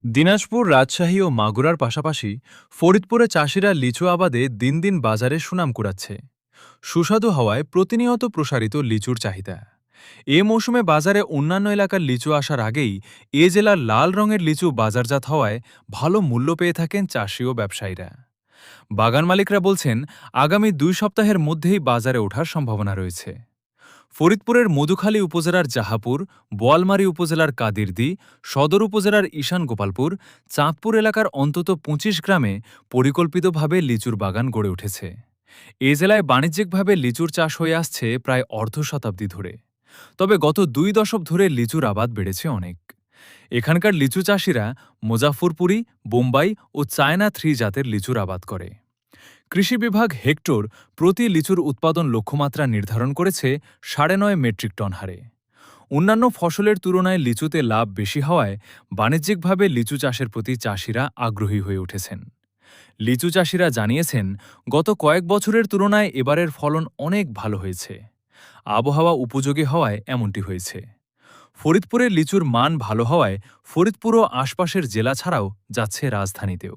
দিনাজপুর, রাজশাহী ও মাগুরার পাশাপাশি ফরিদপুরে চাষিরা লিচু আবাদে দিন দিন বাজারে সুনাম কুড়াচ্ছে। সুস্বাদু হওয়ায় প্রতিনিয়ত প্রসারিত লিচুর চাহিদা। এ মৌসুমে বাজারে অন্যান্য এলাকার লিচু আসার আগেই এ জেলার লাল রঙের লিচু বাজারজাত হওয়ায় ভালো মূল্য পেয়ে থাকেন চাষি ও ব্যবসায়ীরা। বাগান মালিকরা বলছেন, আগামী ২ সপ্তাহের মধ্যেই বাজারে ওঠার সম্ভাবনা রয়েছে। ফরিদপুরের মধুখালী উপজেলার জাহাপুর, বোয়ালমারী উপজেলার কাদিরদি, সদর উপজেলার ঈশান গোপালপুর, চাঁদপুর এলাকার অন্তত ২৫ গ্রামে পরিকল্পিতভাবে লিচুর বাগান গড়ে উঠেছে। এ জেলায় বাণিজ্যিকভাবে লিচুর চাষ হয়ে আসছে প্রায় অর্ধ শতাব্দী ধরে। তবে গত ২ দশক ধরে লিচুর আবাদ বেড়েছে অনেক। এখানকার লিচু চাষিরা মুজাফফরপুরি, বোম্বাই ও চায়না ৩ জাতের লিচুর আবাদ করে। কৃষি বিভাগ হেক্টর প্রতি লিচুর উৎপাদন লক্ষ্যমাত্রা নির্ধারণ করেছে ৯.৫ মেট্রিক টন হারে। অন্যান্য ফসলের তুলনায় লিচুতে লাভ বেশি হওয়ায় বাণিজ্যিকভাবে লিচু চাষের প্রতি চাষিরা আগ্রহী হয়ে উঠেছেন। লিচু চাষিরা জানিয়েছেন, গত কয়েক বছরের তুলনায় এবারের ফলন অনেক ভালো হয়েছে। আবহাওয়া উপযোগী হওয়ায় এমনটি হয়েছে। ফরিদপুরের লিচুর মান ভালো হওয়ায় ফরিদপুর ও আশপাশের জেলা ছাড়াও যাচ্ছে রাজধানীতেও।